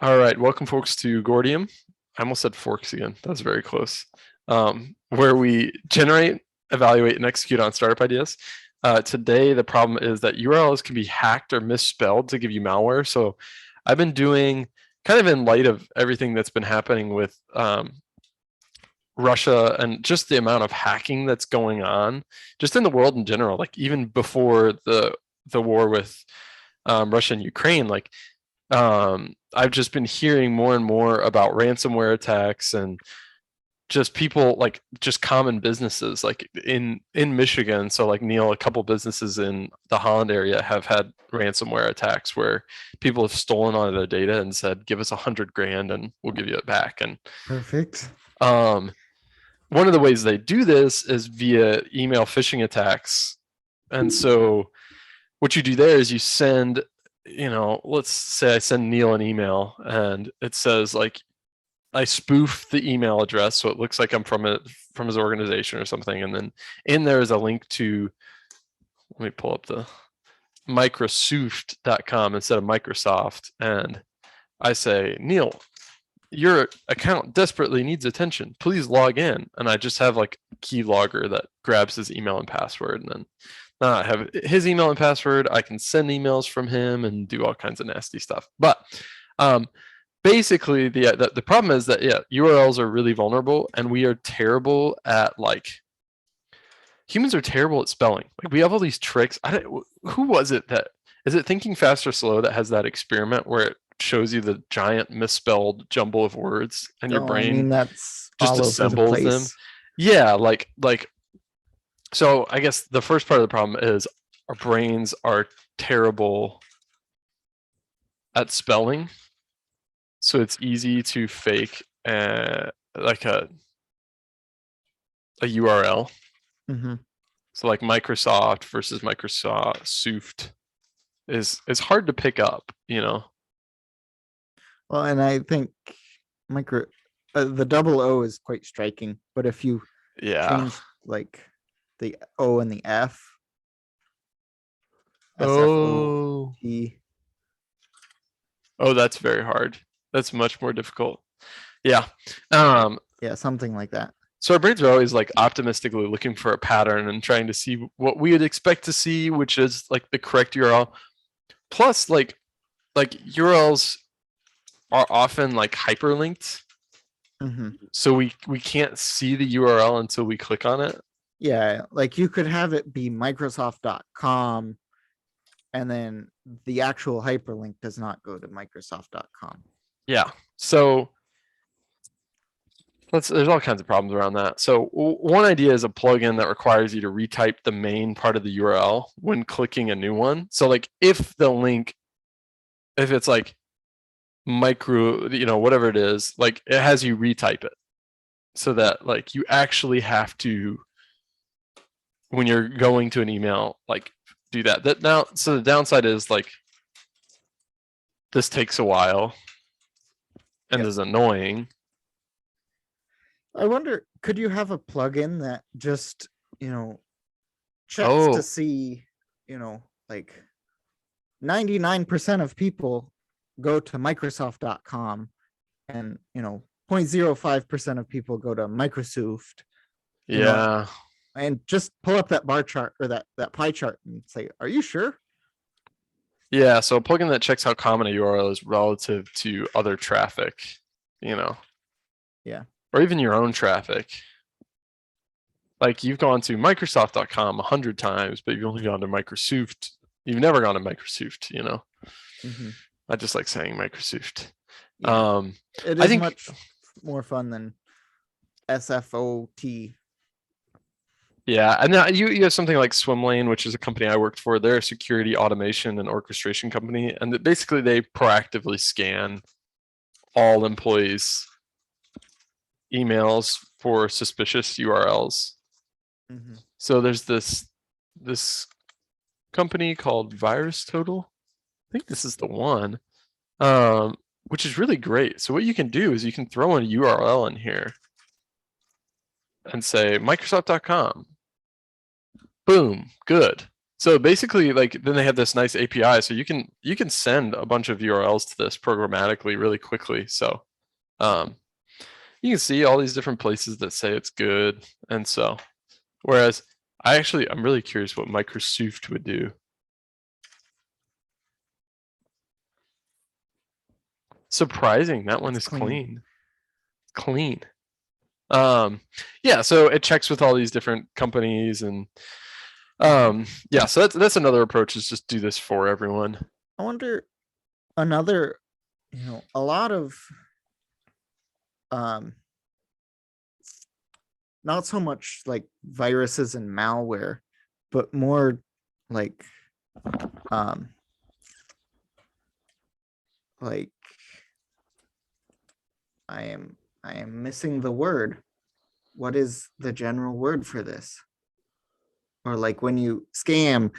All right, welcome folks to Gordium. I almost said forks again. That was very close. Where we generate, evaluate, and execute on startup ideas. Today, the problem is that URLs can be hacked or misspelled to give you malware. So I've been doing, kind of in light of everything that's been happening with Russia and just the amount of hacking that's going on, just in the world in general, like even before the war with Russia and Ukraine, like I've just been hearing more and more about ransomware attacks and just people, like just common businesses like in Michigan. So like Neil, a couple businesses in the Holland area have had ransomware attacks where people have stolen all of their data and said, give us $100,000 and we'll give you it back. And Perfect. one of the ways they do this is via email phishing attacks. And so what you do there is you send, let's say I send Neil an email and it says like, I spoof the email address so it looks like I'm from his organization or something. And then in there is a link to, let me pull up the microsoft.com instead of Microsoft. And I say, Neil, your account desperately needs attention. Please log in. And I just have like a keylogger that grabs his email and password. And then I have his email and password. I can send emails from him and do all kinds of nasty stuff. But basically, the problem is that URLs are really vulnerable, and we are terrible at humans are terrible at spelling. Like we have all these tricks. Who was it that is it Thinking Fast or Slow that has that experiment where it shows you the giant misspelled jumble of words and your brain that's just all over the assembles them? place. Yeah, like so I guess the first part of the problem is our brains are terrible at spelling. So it's easy to fake like a URL. Mm-hmm. So like Microsoft versus Microsoft is hard to pick up, Well, and I think the double O is quite striking, but if you change like the O and the F, S-F-O-T. Oh, that's very hard. That's much more difficult. Yeah. Yeah, something like that. So our brains are always like optimistically looking for a pattern and trying to see what we would expect to see, which is like the correct URL. Plus, like URLs are often like hyperlinked. Mm-hmm. So we can't see the URL until we click on it. Yeah, like you could have it be Microsoft.com and then the actual hyperlink does not go to Microsoft.com. Yeah. So there's all kinds of problems around that. So one idea is a plugin that requires you to retype the main part of the URL when clicking a new one. So like if it's like micro, whatever it is, like it has you retype it so that like you actually have to, when you're going to an email, like do that. Now, so the downside is like this takes a while and is annoying. I wonder, could you have a plugin that just, checks to see, like 99% of people go to Microsoft.com and, 0.05% of people go to Microsoft. Yeah. And just pull up that bar chart or that pie chart and say, are you sure? Yeah, so a plugin that checks how common a URL is relative to other traffic, Yeah. Or even your own traffic. Like you've gone to Microsoft.com 100 times, but you've only gone to Microsoft. You've never gone to Microsoft, Mm-hmm. I just like saying Microsoft. Yeah. It is much more fun than SFOT. Yeah, and now you have something like Swimlane, which is a company I worked for. They're a security automation and orchestration company, and basically they proactively scan all employees' emails for suspicious URLs. Mm-hmm. So there's this company called Virus Total. I think this is the one, which is really great. So what you can do is you can throw in a URL in here and say Microsoft.com. Boom, good. So basically, like then they have this nice API, so you can send a bunch of URLs to this programmatically really quickly. So um, you can see all these different places that say it's good, and so whereas I'm really curious what Microsoft would do. Surprising, that one It's is clean. clean. Yeah, so it checks with all these different companies and yeah, so that's another approach, is just do this for everyone. I wonder another, a lot of um not so much like viruses and malware, but more like um like I am missing the word. What is the general word for this? Or like when you scam.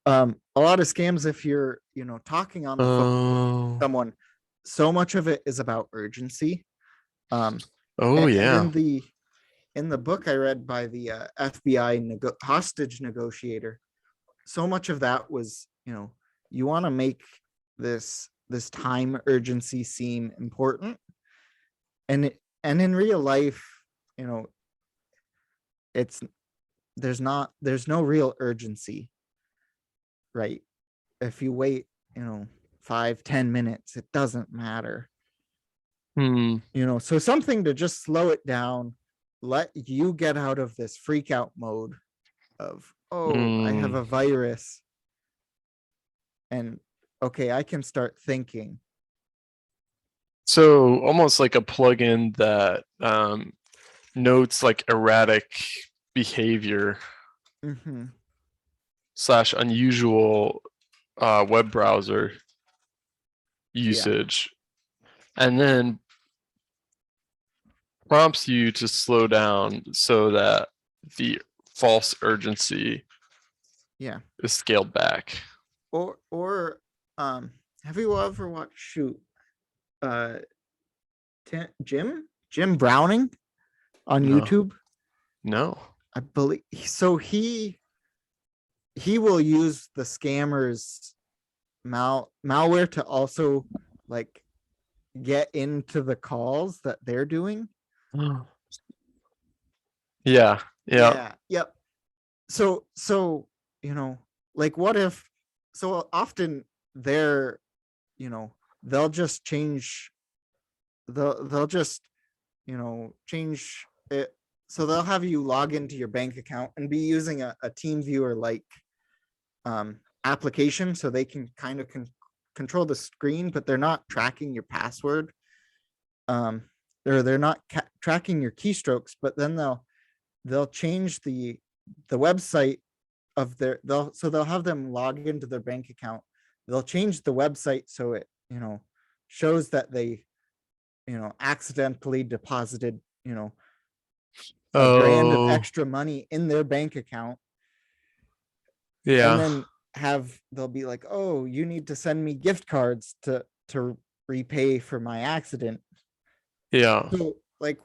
A lot of scams, if you're, talking on the phone with Oh, someone, so much of it is about urgency. Um, oh and yeah. in the book I read by the FBI hostage negotiator, so much of that was, you want to make this time urgency seem important, and in real life, you know, it's there's no real urgency, right? If you wait, 5-10 minutes, it doesn't matter. Hmm. So something to just slow it down, let you get out of this freak out mode of, oh, I have Mm. a virus, and okay, I can start thinking. So almost like a plugin that notes like erratic behavior Mm-hmm. / unusual web browser Yeah, usage, and then prompts you to slow down so that the false urgency yeah. is scaled back. Or have you ever watched uh Jim Browning on No, YouTube? no. I believe so. He will use the scammers malware to also like get into the calls that they're doing. Yeah, yeah. Yeah, yep. So you know like what if, so often they're, you know they'll just change, they'll just, change it, so they'll have you log into your bank account and be using a team viewer like application, so they can kind of control the screen, but they're not tracking your password. um they're not tracking your keystrokes, but then they'll change the website of their, they'll have them log into their bank account. They'll change the website so it, shows that they, accidentally deposited, $1,000 of Oh, extra money in their bank account, and yeah, then they'll be like, oh, you need to send me gift cards to repay for my accident. yeah. So like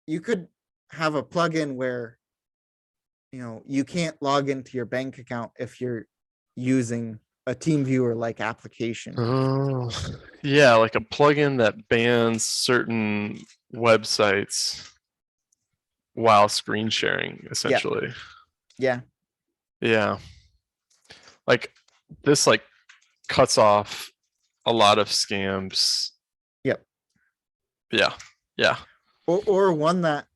you could have a plugin where, you can't log into your bank account if you're using a team viewer like application. Oh, yeah, like a plugin that bans certain websites while screen sharing, Yeah, essentially. yeah, Yeah. Like this like cuts off a lot of scams. yep. Yeah. Yeah. Or one that,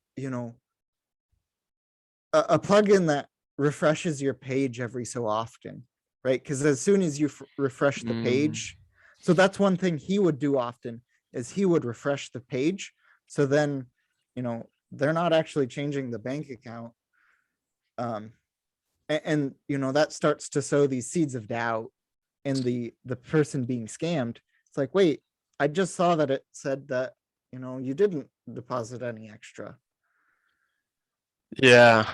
a plugin that refreshes your page every so often, right? Because as soon as you refresh the Mm. page, so that's one thing he would do often, is he would refresh the page, so then, they're not actually changing the bank account. um and that starts to sow these seeds of doubt in the person being scammed. It's like, wait, I just saw that it said that, you didn't deposit any extra. Yeah.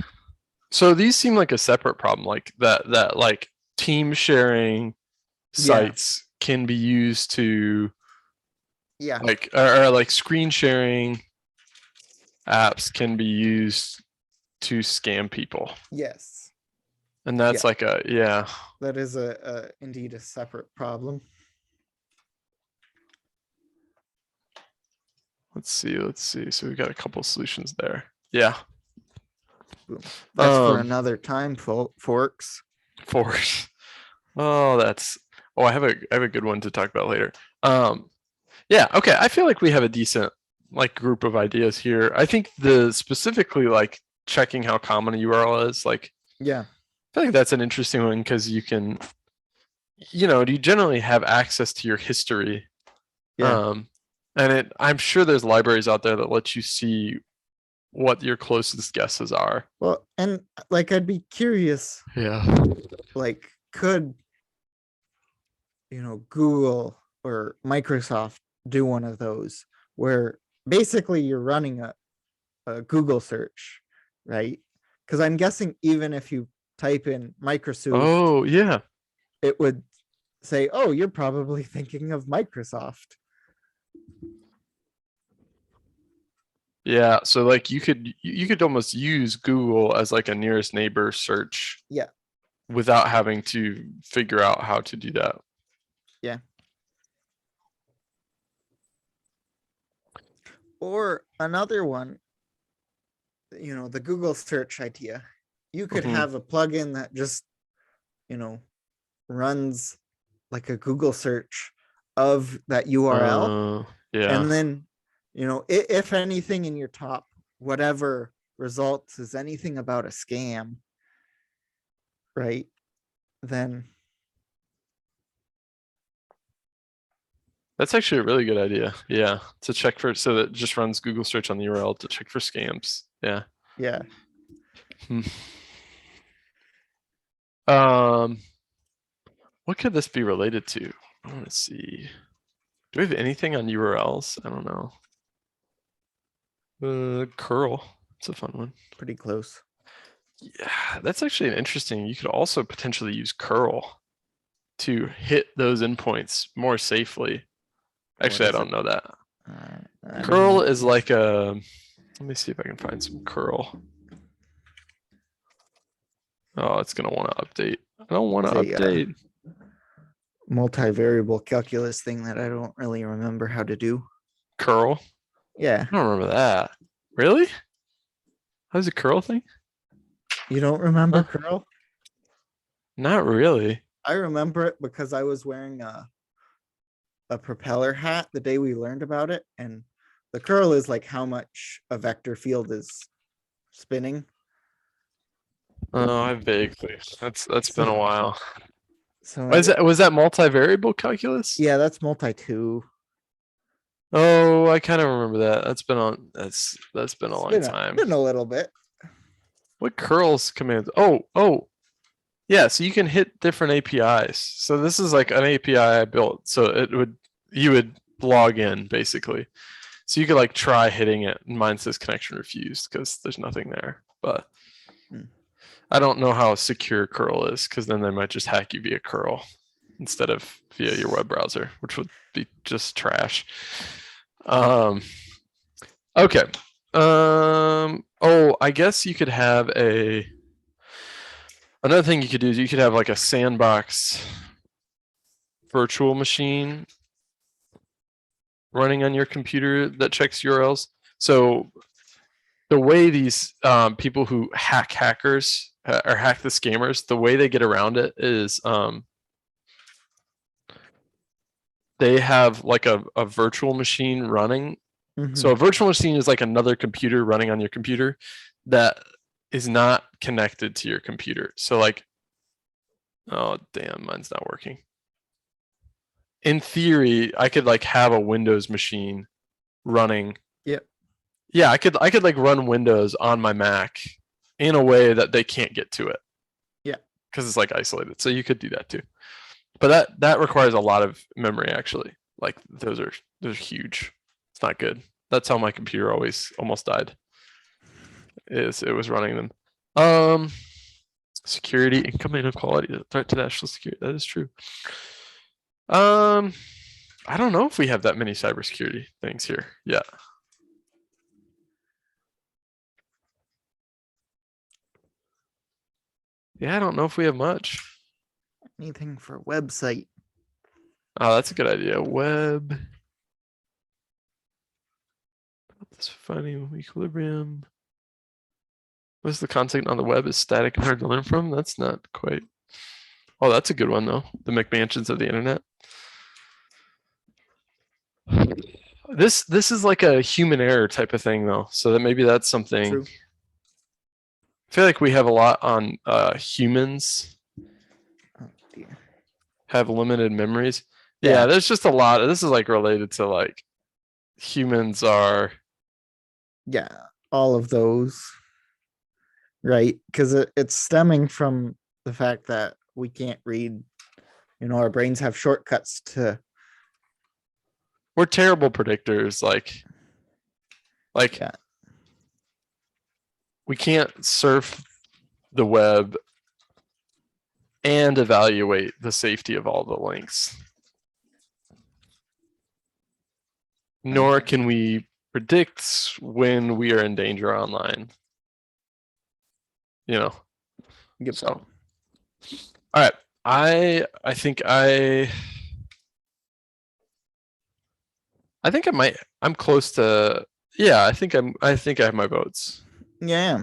So these seem like a separate problem, like that like team sharing Yeah, sites can be used to yeah, like or like screen sharing apps can be used to scam people. yes. And that's Yeah. like a, yeah. That is indeed a separate problem. Let's see. So we've got a couple solutions there. Yeah. Boom. That's for another time, forks. Force. Oh, I have a good one to talk about later. Yeah, okay. I feel like we have a decent like group of ideas here. I think the specifically like checking how common a URL is, like Yeah. I feel like that's an interesting one because you can, you generally have access to your history. Yeah. And I'm sure there's libraries out there that let you see what your closest guesses are. Well, and like I'd be curious, Yeah. like could Google or Microsoft do one of those where basically you're running a Google search, right? Because I'm guessing even if you type in Microsoft, Oh, yeah. it would say, oh, you're probably thinking of Microsoft. Yeah, so like you could almost use Google as like a nearest neighbor search. Yeah. Without having to figure out how to do that. Yeah. Or another one, the Google search idea. You could have a plugin that just, runs like a Google search of that URL. Yeah. And then, if anything in your top, whatever results is anything about a scam, right? Then That's actually a really good idea. Yeah. To check for, so that it just runs Google search on the URL to check for scams. Yeah. yeah. What could this be related to? I want to see. Do we have anything on URLs? I don't know. Curl. It's a fun one. Pretty close. Yeah, that's actually an interesting. You could also potentially use curl to hit those endpoints more safely. Actually, I don't know that. Curl is like a, let me see if I can find some curl. Oh, it's gonna want to update. I don't want to update. Multivariable calculus thing that I don't really remember how to do. Curl? Yeah. I don't remember that. Really? How's a curl thing? You don't remember curl? Not really. I remember it because I was wearing a propeller hat the day we learned about it, and the curl is like how much a vector field is spinning. Oh, I vaguely. That's been a while. So Was that multivariable calculus? Yeah, that's multi-2. Oh, I kind of remember that. That's been a long time. Been a little bit. What curls commands? Oh. Yeah, so you can hit different APIs. So this is like an API I built. So you would log in basically. So you could like try hitting it. And mine says connection refused because there's nothing there. But I don't know how secure curl is because then they might just hack you via curl instead of via your web browser, which would be just trash. Okay. I guess you could have another thing you could do is you could have like a sandbox virtual machine running on your computer that checks URLs. So the way these people who hack hackers or hack the scammers, the way they get around it is they have like a virtual machine running. So a virtual machine is like another computer running on your computer that is not connected to your computer. So like, oh damn, mine's not working. In theory, I could like have a Windows machine running. Yep. Yeah, I could like run Windows on my Mac in a way that they can't get to it. Yeah. Because it's like isolated. So you could do that too. But that requires a lot of memory actually. Like those are huge. It's not good. That's how my computer almost died. It was running them. Security, income inequality, threat to national security. That is true. I don't know if we have that many cybersecurity things here. Yeah. Yeah, I don't know if we have much. Anything for website. Oh, that's a good idea. Web. That's funny. Equilibrium. What's the content on the web is static and hard to learn from? That's not quite. Oh, that's a good one though. The McMansions of the internet. This is like a human error type of thing though, so that maybe that's something. True. I feel like we have a lot on humans Oh, dear. have limited memories. Yeah. Yeah, there's just a lot. This is like related to like humans are. Yeah, all of those. Right, because it's stemming from the fact that we can't read. Our brains have shortcuts to. We're terrible predictors. Like Yeah. we can't surf the web and evaluate the safety of all the links. Nor can we predict when we are in danger online. Yep. So, all right. I think I might. I'm close to. Yeah, I think I have my votes. Yeah.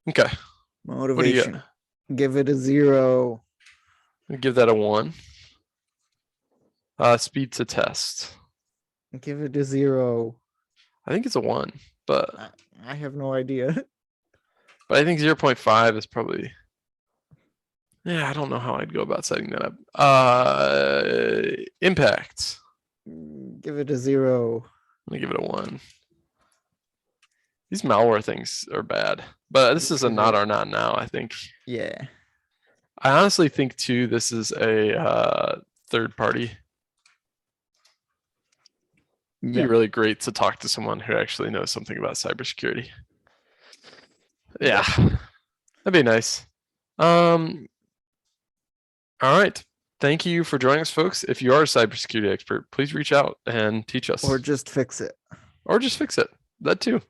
Okay. Motivation. Give it a 0. Give that a 1. Speed to test. Give it a 0. I think it's a 1, but I have no idea. But I think 0.5 is probably. Yeah, I don't know how I'd go about setting that up. Impact. Give it a 0. Let me give it a 1. These malware things are bad, but this is a not or not now, I think. Yeah. I honestly think too, this is a third party. It'd be really great to talk to someone who actually knows something about cybersecurity. Yeah, that'd be nice. All right. Thank you for joining us, folks. If you are a cybersecurity expert, please reach out and teach us. Or just fix it. Or just fix it. That too.